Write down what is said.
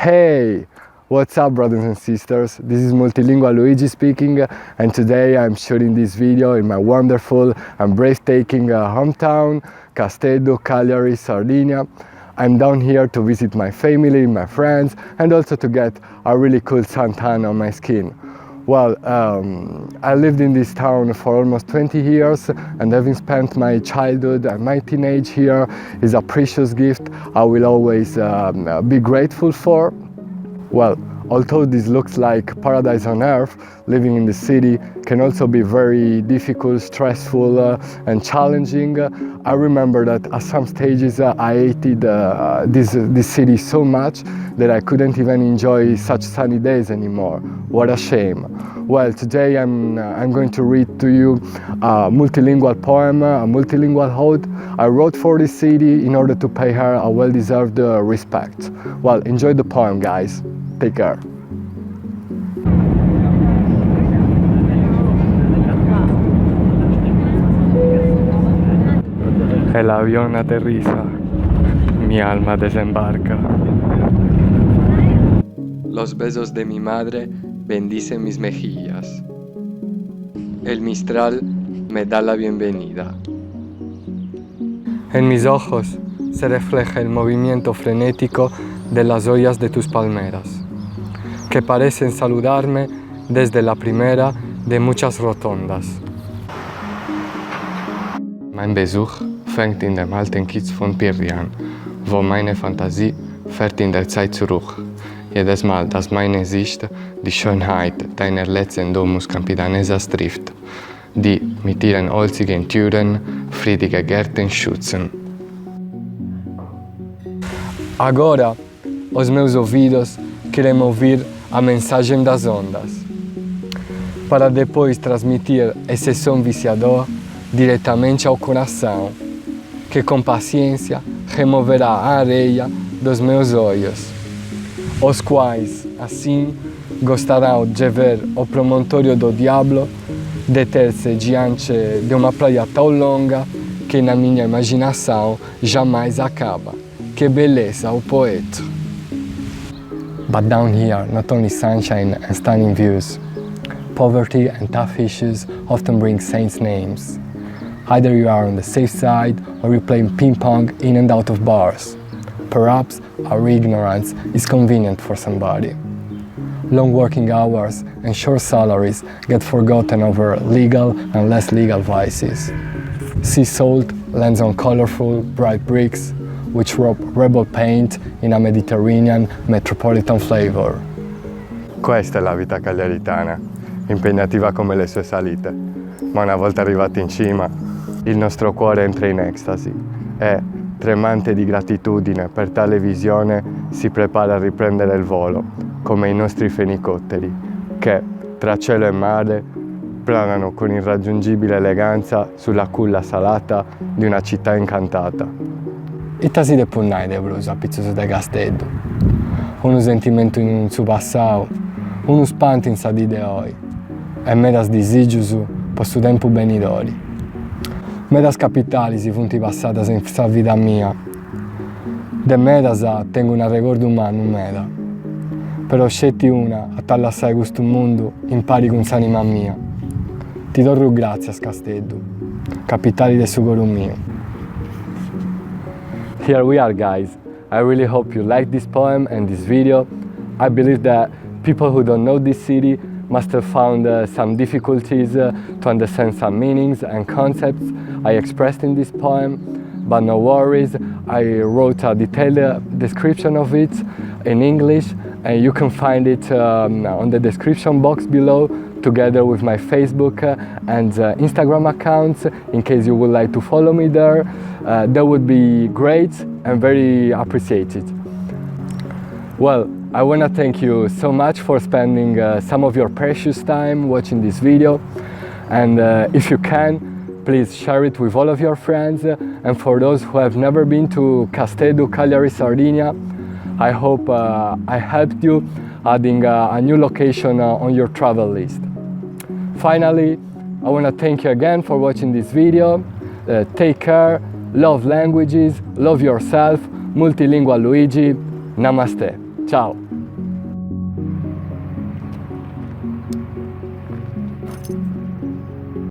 Hey, what's up brothers and sisters? This is Multilingualuigi speaking, and today I'm shooting this video in my wonderful and breathtaking hometown, Casteddu, Cagliari, Sardinia. I'm down here to visit my family, my friends, and also to get a really cool suntan on my skin. Well, I lived in this town for almost 20 years, and having spent my childhood and my teenage here is a precious gift I will always be grateful for. Well, although this looks like paradise on earth, living in the city can also be very difficult, stressful and challenging. I remember that at some stages I hated this city so much that I couldn't even enjoy such sunny days anymore. What a shame. Well, today I'm going to read to you a multilingual poem, a multilingual ode I wrote for this city in order to pay her a well-deserved respect. Well, enjoy the poem, guys. Take care. El avión aterriza, mi alma desembarca. Los besos de mi madre bendicen mis mejillas. El mistral me da la bienvenida. En mis ojos se refleja el movimiento frenético de las hojas de tus palmeras, que parecen saludarme desde la primera de muchas rotondas. Mein Besuch fängt in dem alten Kiez von Pirrian, wo meine Fantasie fährt in der Zeit zurück. Jedes Mal, dass meine Sicht die Schönheit deiner letzten Domus Campidanesas trifft, die mit ihren holzigen Türen friedige Gärten schützen. Agora, os meus ouvidos querem ouvir a mensagem das ondas, para depois transmitir esse som viciador diretamente ao coração, que com paciência removerá a areia dos meus olhos, os quais, assim, gostarão de ver o promontório do diablo deter-se diante de uma praia tão longa que na minha imaginação jamais acaba. Que beleza, o poeta! But down here, not only sunshine and stunning views, poverty and tough issues often bring saints' names. Either you are on the safe side or you play ping pong in and out of bars. Perhaps our ignorance is convenient for somebody. Long working hours and short salaries get forgotten over legal and less legal vices. Sea salt lands on colorful, bright bricks, which rob rebel paint in a Mediterranean metropolitan flavor. Questa è la vita cagliaritana, impegnativa come le sue salite, ma una volta arrivati in cima, il nostro cuore entra in estasi e, tremante di gratitudine per tale visione, si prepara a riprendere il volo, come i nostri fenicotteri, che, tra cielo e mare, planano con irraggiungibile eleganza sulla culla salata di una città incantata. Ita si depunnai de blues a pizzoso de Casteddu, unu sentimentu in su passau, unu spanto in sa di de oi, e medas disigiusu po su tempu benidori. Medas capitali si funti passadas in sa vida mia. De medas tengo una recordu umanu meda, però scetti una a t'allassai questo mondo impari con s'anima mia. Ti dorru grazias Casteddu, capitali de su coru mio. Here we are, guys. I really hope you like this poem and this video. I believe that people who don't know this city must have found some difficulties to understand some meanings and concepts I expressed in this poem, but no worries. I wrote a detailed description of it in English, and you can find it on the description box below, together with my Facebook and Instagram accounts, in case you would like to follow me there. That would be great and very appreciated. Well, I want to thank you so much for spending some of your precious time watching this video, and if you can, please share it with all of your friends, and for those who have never been to Casteddu, Cagliari, Sardinia, I hope I helped you adding a new location on your travel list. Finally, I want to thank you again for watching this video. Take care, love languages, love yourself, Multilingualuigi, namaste. Ciao!